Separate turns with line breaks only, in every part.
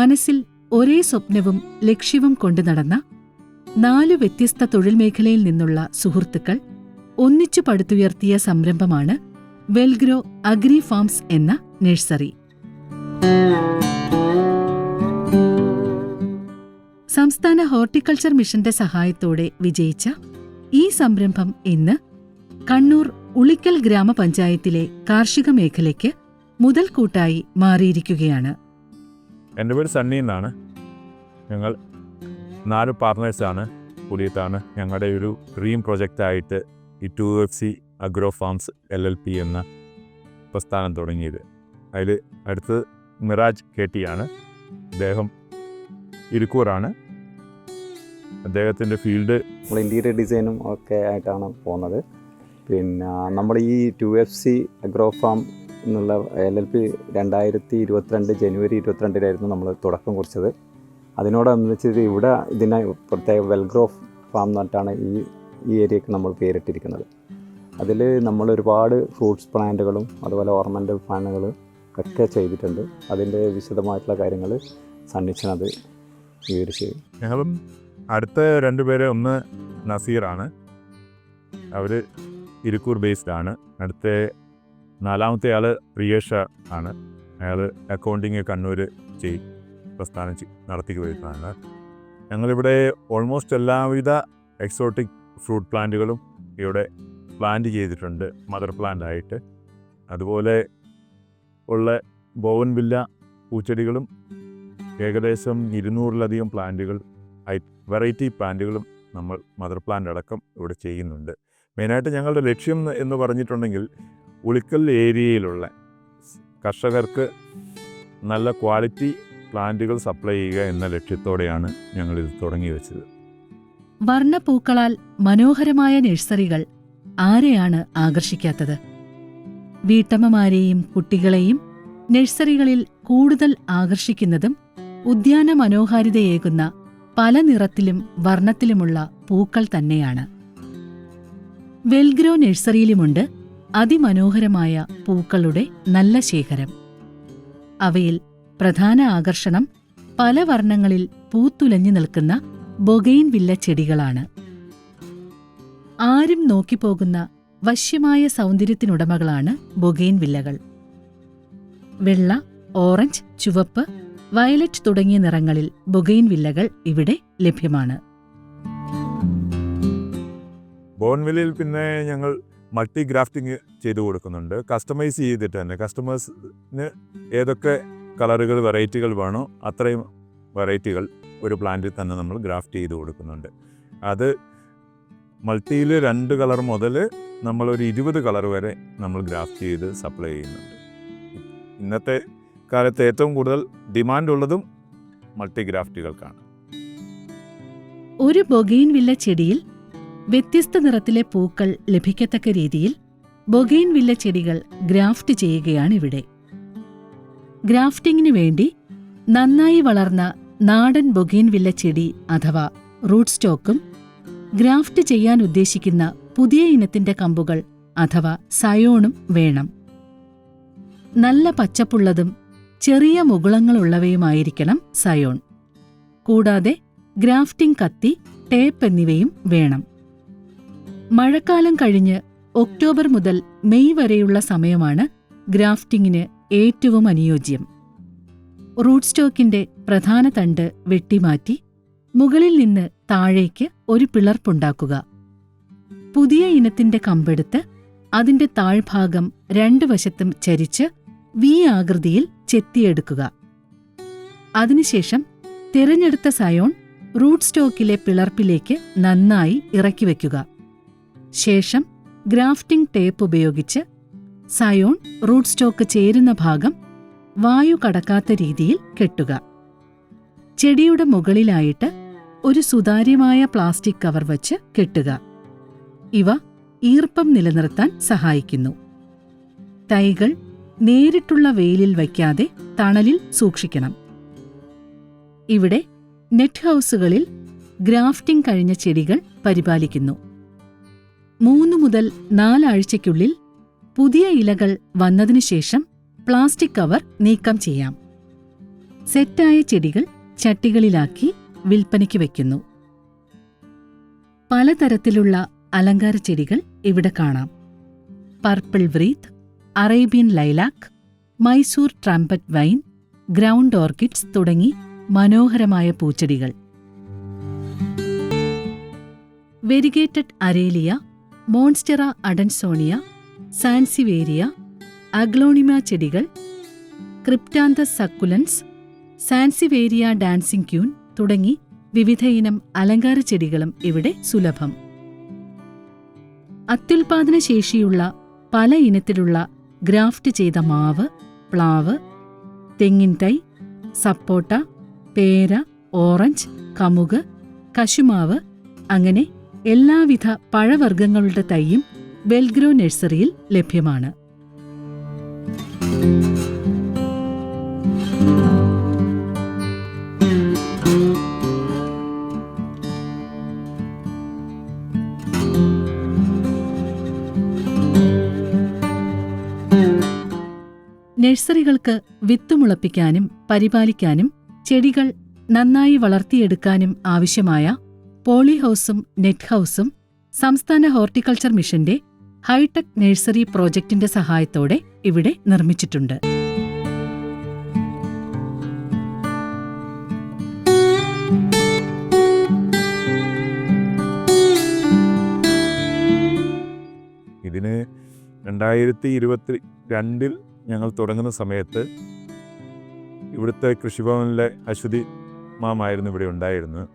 മനസ്സിൽ ഒരേ സ്വപ്നവും ലക്ഷ്യവും കൊണ്ടു നടന്ന 4 വ്യത്യസ്ത തൊഴിൽ മേഖലയിൽ നിന്നുള്ള സുഹൃത്തുക്കൾ ഒന്നിച്ചു പടുത്തുയർത്തിയ സംരംഭമാണ് വെൽഗ്രോ അഗ്രി ഫാംസ് എന്ന നഴ്സറി. സംസ്ഥാന ഹോർട്ടിക്കൾച്ചർ മിഷന്റെ സഹായത്തോടെ വിജയിച്ച ഈ സംരംഭം ഇന്ന് കണ്ണൂർ ഉളിക്കൽ ഗ്രാമപഞ്ചായത്തിലെ കാർഷിക മേഖലയ്ക്ക് മുതൽക്കൂട്ടായി മാറിയിരിക്കുകയാണ്.
എൻ്റെ പേര് സണ്ണി എന്നാണ്. ഞങ്ങൾ 4 പാർട്ട്നേഴ്സാണ് കൂടിയിട്ടാണ് ഞങ്ങളുടെ ഒരു ഡ്രീം പ്രൊജക്റ്റായിട്ട് ഈ 2FC അഗ്രോ ഫാംസ് LLP എന്ന പ്രസ്ഥാനം തുടങ്ങിയത്. അതിൽ അടുത്ത് മിറാജ് KT ആണ്. അദ്ദേഹം ഇരിക്കൂറാണ്. അദ്ദേഹത്തിൻ്റെ ഫീൽഡ്
നമ്മൾ ഇൻറ്റീരിയർ ഡിസൈനും ഒക്കെ ആയിട്ടാണ് പോകുന്നത്. പിന്നെ നമ്മൾ ഈ 2FC അഗ്രോ ഫാം എന്നുള്ള LLP 2022 ജനുവരി 22 നമ്മൾ തുടക്കം കുറിച്ചത്. അതിനോടനുബന്ധിച്ച് ഇവിടെ ഇതിനെ പ്രത്യേക വെൽഗ്രോ ഫാം എന്ന് പറഞ്ഞിട്ടാണ് ഈ ഏരിയക്ക് നമ്മൾ പേരിട്ടിരിക്കുന്നത്. അതിൽ നമ്മൾ ഒരുപാട് ഫ്രൂട്ട്സ് പ്ലാന്റുകളും അതുപോലെ ഓർണമെൻ്റൽ പ്ലാന്റുകളും ഒക്കെ ചെയ്തിട്ടുണ്ട്. അതിൻ്റെ വിശദമായിട്ടുള്ള കാര്യങ്ങൾ സണ്ണിച്ചത് വിവരിച്ച്.
ഞങ്ങളും അടുത്ത 2 പേര്, ഒന്ന് നസീറാണ്, അവർ ഇരിക്കൂർ ബേസ്ഡാണ്. അടുത്ത 4ാമത്തെ ആൾ പ്രിയേഷ ആണ്. അയാൾ അക്കൗണ്ടിങ് കണ്ണൂർ പ്രസ്ഥാനം നടത്തി വരുന്നതാണ്. ഞങ്ങളിവിടെ ഓൾമോസ്റ്റ് എല്ലാവിധ എക്സോട്ടിക് ഫ്രൂട്ട് പ്ലാന്റുകളും ഇവിടെ പ്ലാന്റ് ചെയ്തിട്ടുണ്ട്, മദർ പ്ലാന്റ് ആയിട്ട്. അതുപോലെ ഉള്ള ബോവൻവില്ല പൂച്ചെടികളും ഏകദേശം 200-ലധികം പ്ലാന്റുകൾ, വെറൈറ്റി പ്ലാന്റുകളും നമ്മൾ മദർ പ്ലാന്റ് അടക്കം ഇവിടെ ചെയ്യുന്നുണ്ട്. മെയിനായിട്ട് ഞങ്ങളുടെ ലക്ഷ്യം എന്ന് പറഞ്ഞിട്ടുണ്ടെങ്കിൽ ഉളിക്കൽ ഏരിയയിലുള്ള കർഷകർക്ക് നല്ല ക്വാളിറ്റി പ്ലാന്റുകൾ സപ്ലൈ ചെയ്യുക എന്ന ലക്ഷ്യത്തോടെയാണ് ഞങ്ങളിത് തുടങ്ങി വെച്ചത്.
വർണ്ണപ്പൂക്കളാൽ മനോഹരമായ നഴ്സറികൾ ആരെയാണ് ആകർഷിക്കാത്തത്? വീട്ടമ്മമാരെയും കുട്ടികളെയും നഴ്സറികളിൽ കൂടുതൽ ആകർഷിക്കുന്നതും ഉദ്യാന മനോഹാരിതയേകുന്ന പല നിറത്തിലും വർണ്ണത്തിലുമുള്ള പൂക്കൾ തന്നെയാണ്. വെൽഗ്രോ നഴ്സറിയിലുമുണ്ട് അതിമനോഹരമായ പൂക്കളുടെ നല്ല ശേഖരം. അവയിൽ പ്രധാന ആകർഷണം പല വർണ്ണങ്ങളിൽ പൂത്തുലഞ്ഞു നിൽക്കുന്ന ബൊഗെയിൻവില്ല ചെടികളാണ്. ആരും നോക്കിപ്പോകുന്ന വശ്യമായ സൗന്ദര്യത്തിനുടമകളാണ് ബൊഗെയിൻവില്ലകൾ. വെള്ള, ഓറഞ്ച്, ചുവപ്പ്, വയലറ്റ് തുടങ്ങിയ നിറങ്ങളിൽ ബൊഗെയിൻവില്ലകൾ ഇവിടെ ലഭ്യമാണ്.
ബോൺവില്ലയിൽ പിന്നെ ഞങ്ങൾ മൾട്ടി ഗ്രാഫ്റ്റിംഗ് ചെയ്തു കൊടുക്കുന്നുണ്ട്. കസ്റ്റമൈസ് ചെയ്തിട്ട് തന്നെ കസ്റ്റമേഴ്സിന് ഏതൊക്കെ കളറുകൾ, വെറൈറ്റികൾ വേണോ അത്രയും വെറൈറ്റികൾ ഒരു പ്ലാന്റിൽ തന്നെ നമ്മൾ ഗ്രാഫ്റ്റ് ചെയ്ത് കൊടുക്കുന്നുണ്ട്. അത് മൾട്ടിയിൽ 2 കളർ മുതൽ നമ്മളൊരു 20 കളർ വരെ നമ്മൾ ഗ്രാഫ്റ്റ് ചെയ്ത് സപ്ലൈ ചെയ്യുന്നുണ്ട്. ഇന്നത്തെ കാലത്ത് ഏറ്റവും കൂടുതൽ ഡിമാൻഡ് ഉള്ളതും മൾട്ടി ഗ്രാഫ്റ്റുകൾക്കാണ്.
ഒരു ബൊഗെയിൻവില്ല ചെടിയിൽ വ്യത്യസ്ത നിറത്തിലെ പൂക്കൾ ലഭിക്കത്തക്ക രീതിയിൽ ബൊഗെയിൻവില്ല ചെടികൾ ഗ്രാഫ്റ്റ് ചെയ്യുകയാണിവിടെ. ഗ്രാഫ്റ്റിംഗിനു വേണ്ടി നന്നായി വളർന്ന നാടൻ ബൊഗെയിൻവില്ല ചെടി അഥവാ റൂട്ട് സ്റ്റോക്കും ഗ്രാഫ്റ്റ് ചെയ്യാൻ ഉദ്ദേശിക്കുന്ന പുതിയ ഇനത്തിന്റെ കമ്പുകൾ അഥവാ സയോണും വേണം. നല്ല പച്ചപ്പുള്ളതും ചെറിയ മുകുളങ്ങളുള്ളവയുമായിരിക്കണം സയോൺ. കൂടാതെ ഗ്രാഫ്റ്റിംഗ് കത്തി, ടേപ്പ് എന്നിവയും വേണം. മഴക്കാലം കഴിഞ്ഞ് ഒക്ടോബർ മുതൽ മെയ് വരെയുള്ള സമയമാണ് ഗ്രാഫ്റ്റിംഗിന് ഏറ്റവും അനുയോജ്യം. റൂട്ട് സ്റ്റോക്കിന്റെ പ്രധാന തണ്ട് വെട്ടിമാറ്റി മുകളിൽ നിന്ന് താഴേക്ക് ഒരു പിളർപ്പുണ്ടാക്കുക. പുതിയ ഇനത്തിന്റെ കമ്പെടുത്ത് അതിന്റെ താഴ്ഭാഗം 2 വശത്തും ചരിച്ച് V ആകൃതിയിൽ ചെത്തിയെടുക്കുക. അതിനുശേഷം തിരഞ്ഞെടുത്ത സയോൺ റൂട്ട് സ്റ്റോക്കിലെ പിളർപ്പിലേക്ക് നന്നായി ഇറക്കിവെക്കുക. ശേഷം ഗ്രാഫ്റ്റിംഗ് ടേപ്പ് ഉപയോഗിച്ച് സയോൺ റൂട്ട് സ്റ്റോക്ക് ചേരുന്ന ഭാഗം വായു കടക്കാത്ത രീതിയിൽ കെട്ടുക. ചെടിയുടെ മുകളിലായിട്ട് ഒരു സുതാര്യമായ പ്ലാസ്റ്റിക് കവർ വച്ച് കെട്ടുക. ഇവ ഈർപ്പം നിലനിർത്താൻ സഹായിക്കുന്നു. തൈകൾ നേരിട്ടുള്ള വെയിലിൽ വയ്ക്കാതെ തണലിൽ സൂക്ഷിക്കണം. ഇവിടെ നെറ്റ് ഹൗസുകളിൽ ഗ്രാഫ്റ്റിംഗ് കഴിഞ്ഞ ചെടികൾ പരിപാലിക്കുന്നു. 3 മുതൽ 4 ആഴ്ചയ്ക്കുള്ളിൽ പുതിയ ഇലകൾ വന്നതിനുശേഷം പ്ലാസ്റ്റിക് കവർ നീക്കം ചെയ്യാം. സെറ്റായ ചെടികൾ ചട്ടികളിലാക്കി വിൽപ്പനയ്ക്ക് വയ്ക്കുന്നു. പലതരത്തിലുള്ള അലങ്കാര ചെടികൾ ഇവിടെ കാണാം. Purple wreath, Arabian lilac, Mysore trumpet vine, ground orchids തുടങ്ങി മനോഹരമായ പൂച്ചെടികൾ. Variegated aralia, monstera adansonia, sansevieria, aglaonema ചെടികൾ, cryptanthus succulents, sansevieria dancing queen തുടങ്ങി വിവിധയിനം അലങ്കാര ചെടികളും ഇവിടെ സുലഭം. അത്യുൽപാദന ശേഷിയുള്ള പല ഇനത്തിലുള്ള ഗ്രാഫ്റ്റ് ചെയ്ത മാവ്, പ്ലാവ്, തെങ്ങിൻ തൈ, സപ്പോട്ട, പേര, ഓറഞ്ച്, കമുക്, കശുമാവ് അങ്ങനെ എല്ലാവിധ പഴവർഗ്ഗങ്ങളുടെ തൈയും വെൽഗ്രോ നഴ്സറിയിൽ ലഭ്യമാണ്. നഴ്സറികൾക്ക് വിത്തുമുളപ്പിക്കാനും പരിപാലിക്കാനും ചെടികൾ നന്നായി വളർത്തിയെടുക്കാനും ആവശ്യമായ പോളിഹൗസും നെറ്റ് ഹൗസും സംസ്ഥാന ഹോർട്ടിക്കൾച്ചർ മിഷന്റെ ഹൈടെക് നഴ്സറി പ്രോജക്ടിന്റെ സഹായത്തോടെ ഇവിടെ നിർമ്മിച്ചിട്ടുണ്ട്.
ഇതിന് 2022 ഞങ്ങൾ തുടങ്ങുന്ന സമയത്ത് ഇവിടുത്തെ കൃഷിഭവനിലെ അശ്വതി മാമായിരുന്നു ഇവിടെ ഉണ്ടായിരുന്നത്.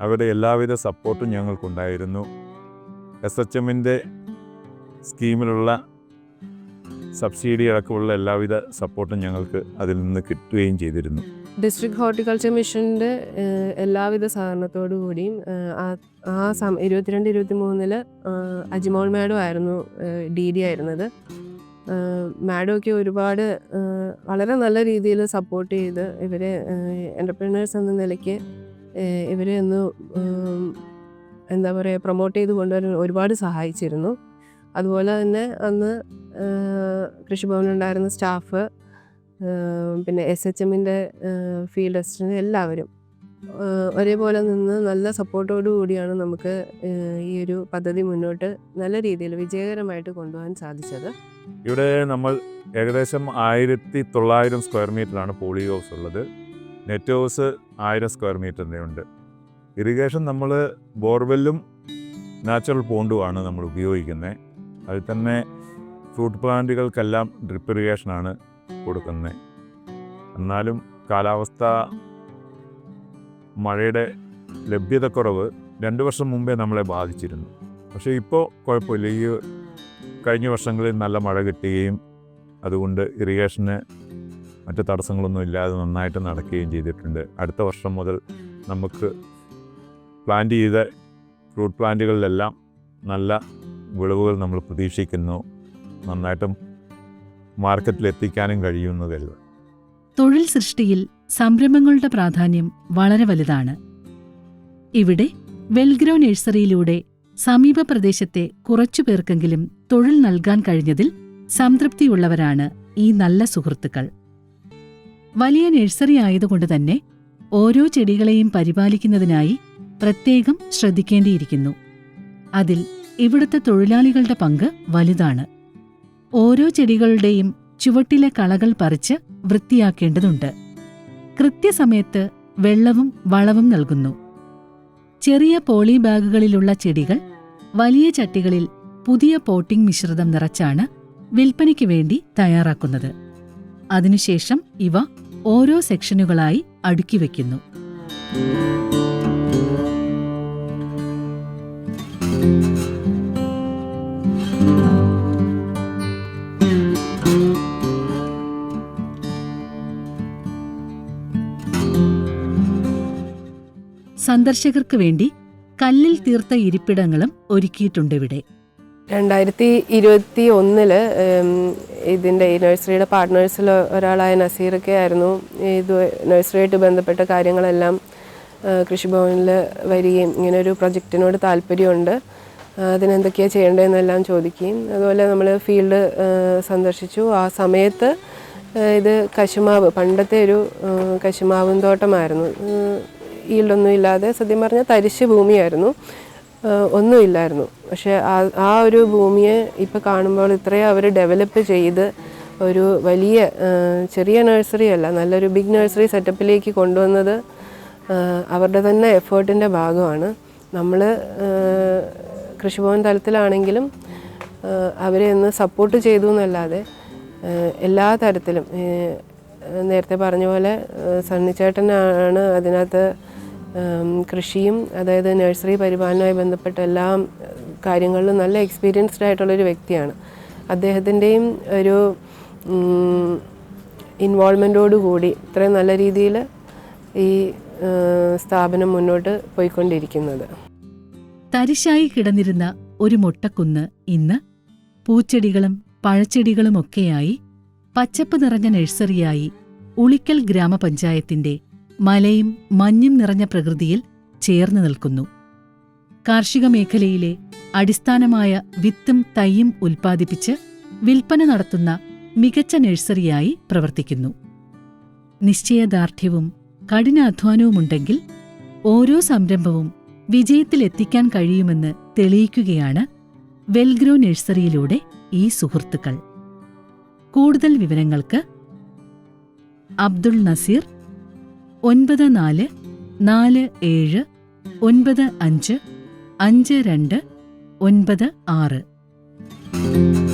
അവരുടെ എല്ലാവിധ സപ്പോർട്ടും ഞങ്ങൾക്കുണ്ടായിരുന്നു. SHMന്റെ സ്കീമിലുള്ള സബ്സിഡി അടക്കമുള്ള എല്ലാവിധ സപ്പോർട്ടും ഞങ്ങൾക്ക് അതിൽ നിന്ന് കിട്ടുകയും ചെയ്തിരുന്നു.
ഡിസ്ട്രിക്ട് ഹോർട്ടിക്കൾച്ചർ മിഷൻ്റെ എല്ലാവിധ സഹകരണത്തോടു കൂടിയും 22-23 അജിമോൾ മാഡം ആയിരുന്നു DD ആയിരുന്നത്. മാഡമൊക്കെ ഒരുപാട് വളരെ നല്ല രീതിയിൽ സപ്പോർട്ട് ചെയ്ത് ഇവരെ എൻ്റർപ്രനേഴ്സ് എന്ന നിലയ്ക്ക് ഇവരെ ഒന്ന് എന്താ പറയുക പ്രൊമോട്ട് ചെയ്ത് കൊണ്ടുവരാൻ ഒരുപാട് സഹായിച്ചിരുന്നു. അതുപോലെ തന്നെ അന്ന് കൃഷിഭവനിലുണ്ടായിരുന്ന സ്റ്റാഫ്, പിന്നെ SHMൻ്റെ ഫീൽഡ് അസിസ്റ്റൻ്റ് എല്ലാവരും ഒരേപോലെ നിന്ന് നല്ല സപ്പോർട്ടോടു കൂടിയാണ് നമുക്ക് ഈ ഒരു പദ്ധതി മുന്നോട്ട് നല്ല രീതിയിൽ വിജയകരമായിട്ട് കൊണ്ടുപോകാൻ സാധിച്ചത്.
ഇവിടെ നമ്മൾ ഏകദേശം 1900 സ്ക്വയർ മീറ്ററാണ് പോളി ഹൗസ് ഉള്ളത്. നെറ്റ് ഹൗസ് 1000 സ്ക്വയർ മീറ്ററിൻ്റെ ഉണ്ട്. ഇറിഗേഷൻ നമ്മൾ ബോർവെല്ലും നാച്ചുറൽ പോണ്ടുമാണ് നമ്മൾ ഉപയോഗിക്കുന്നത്. അതിൽ തന്നെ ഫ്രൂട്ട് പ്ലാന്റുകൾക്കെല്ലാം ഡ്രിപ്പ് ഇറിഗേഷനാണ് കൊടുക്കുന്നത്. എന്നാലും കാലാവസ്ഥ മഴയുടെ ലഭ്യതക്കുറവ് 2 വർഷം മുമ്പേ നമ്മളെ ബാധിച്ചിരുന്നു. പക്ഷേ ഇപ്പോൾ കുഴപ്പമില്ല. ഈ കഴിഞ്ഞ വർഷങ്ങളിൽ നല്ല മഴ കിട്ടുകയും അതുകൊണ്ട് ഇറിഗേഷന് മറ്റ് തടസ്സങ്ങളൊന്നും ഇല്ലാതെ നന്നായിട്ട് നടക്കുകയും ചെയ്തിട്ടുണ്ട്. അടുത്ത വർഷം മുതൽ നമുക്ക് പ്ലാന്റ് ചെയ്ത ഫ്രൂട്ട് പ്ലാന്റുകളിലെല്ലാം നല്ല വിളവുകൾ നമ്മൾ പ്രതീക്ഷിക്കുന്നു. നന്നായിട്ടും മാർക്കറ്റിലെത്തിക്കാനും കഴിയുന്നതല്ല.
തൊഴിൽ സൃഷ്ടിയിൽ സംരംഭങ്ങളുടെ പ്രാധാന്യം വളരെ വലുതാണ്. ഇവിടെ വെൽഗ്രോ നഴ്സറിയിലൂടെ സമീപ പ്രദേശത്തെ കുറച്ചുപേർക്കെങ്കിലും തൊഴിൽ നൽകാൻ കഴിഞ്ഞതിൽ സംതൃപ്തിയുള്ളവരാണ് ഈ നല്ല സുഹൃത്തുക്കൾ. വലിയ നഴ്സറി ആയതുകൊണ്ട് തന്നെ ഓരോ ചെടികളെയും പരിപാലിക്കുന്നതിനായി പ്രത്യേകം ശ്രദ്ധിക്കേണ്ടിയിരിക്കുന്നു. അതിൽ ഇവിടുത്തെ തൊഴിലാളികളുടെ പങ്ക് വലുതാണ്. ഓരോ ചെടികളുടെയും ചുവട്ടിലെ കളകൾ പറിച്ച് വൃത്തിയാക്കേണ്ടതുണ്ട്. കൃത്യസമയത്ത് വെള്ളവും വളവും നൽകുന്നു. ചെറിയ പോളി ബാഗുകളിലുള്ള ചെടികൾ വലിയ ചട്ടികളിൽ പുതിയ പോട്ടിംഗ് മിശ്രിതം നിറച്ചാണ് വിൽപ്പനയ്ക്ക് വേണ്ടി തയ്യാറാക്കുന്നത്. അതിനുശേഷം ഇവ ഓരോ സെക്ഷനുകളായി അടുക്കി വയ്ക്കുന്നു. സന്ദർശകർക്ക് വേണ്ടി കല്ലിൽ തീർത്ത ഇരിപ്പിടങ്ങളും ഒരുക്കിയിട്ടുണ്ടിവിടെ.
2021 ഇതിൻ്റെ ഈ നഴ്സറിയുടെ പാർട്ട്നേഴ്സിൽ ഒരാളായ നസീറൊക്കെ ആയിരുന്നു ഇത് നഴ്സറിയായിട്ട് ബന്ധപ്പെട്ട കാര്യങ്ങളെല്ലാം കൃഷിഭവനിൽ വരികയും ഇങ്ങനൊരു പ്രൊജക്റ്റിനോട് താല്പര്യമുണ്ട്, അതിനെന്തൊക്കെയാണ് ചെയ്യേണ്ടതെന്നെല്ലാം ചോദിക്കുകയും അതുപോലെ നമ്മൾ ഫീൽഡ് സന്ദർശിച്ചു. ആ സമയത്ത് ഇത് കശുമാവ്, പണ്ടത്തെ ഒരു കശുമാവിൻ തോട്ടമായിരുന്നു. ഈൽഡൊന്നും ഇല്ലാതെ, സത്യം പറഞ്ഞാൽ തരിശ് ഭൂമിയായിരുന്നു, ഒന്നുമില്ലായിരുന്നു. പക്ഷേ ആ ഒരു ഭൂമിയെ ഇപ്പോൾ കാണുമ്പോൾ ഇത്രയും അവർ ഡെവലപ്പ് ചെയ്ത് ഒരു വലിയ ചെറിയ നഴ്സറി അല്ല, നല്ലൊരു ബിഗ് നഴ്സറി സെറ്റപ്പിലേക്ക് കൊണ്ടുവന്നത് അവരുടെ തന്നെ എഫേർട്ടിൻ്റെ ഭാഗമാണ്. നമ്മൾ കൃഷിഭവൻ തലത്തിലാണെങ്കിലും അവരെ ഒന്ന് സപ്പോർട്ട് ചെയ്തു എന്നല്ലാതെ എല്ലാ തരത്തിലും നേരത്തെ പറഞ്ഞ പോലെ സണ്ണിച്ചേട്ടനാണ് അതിനകത്ത് കൃഷിയും, അതായത് നഴ്സറി പരിപാലനവുമായി ബന്ധപ്പെട്ട എല്ലാ കാര്യങ്ങളിലും നല്ല എക്സ്പീരിയൻസ്ഡ് ആയിട്ടുള്ളൊരു വ്യക്തിയാണ്. അദ്ദേഹത്തിൻ്റെയും ഒരു ഇൻവോൾവ്മെൻറ്റോടുകൂടി ഇത്രയും നല്ല രീതിയിൽ ഈ സ്ഥാപനം മുന്നോട്ട് പോയിക്കൊണ്ടിരിക്കുന്നത്.
തരിശായി കിടന്നിരുന്ന ഒരു മൊട്ടക്കുന്ന് ഇന്ന് പൂച്ചെടികളും പഴച്ചെടികളുമൊക്കെയായി പച്ചപ്പ് നിറഞ്ഞ നഴ്സറിയായി ഉളിക്കൽ ഗ്രാമപഞ്ചായത്തിന്റെ മലയും മഞ്ഞും നിറഞ്ഞ പ്രകൃതിയിൽ ചേർന്ന് നിൽക്കുന്നു. കാർഷിക മേഖലയിലെ അടിസ്ഥാനമായ വിത്തും തൈയും ഉൽപ്പാദിപ്പിച്ച് വിൽപ്പന നടത്തുന്ന മികച്ച നഴ്സറിയായി പ്രവർത്തിക്കുന്നു. നിശ്ചയദാർഢ്യവും കഠിനാധ്വാനവുമുണ്ടെങ്കിൽ ഓരോ സംരംഭവും വിജയത്തിലെത്തിക്കാൻ കഴിയുമെന്ന് തെളിയിക്കുകയാണ് വെൽഗ്രോ നഴ്സറിയിലൂടെ ഈ സുഹൃത്തുക്കൾ. കൂടുതൽ വിവരങ്ങൾക്ക് അബ്ദുൾ നസീർ 9447955296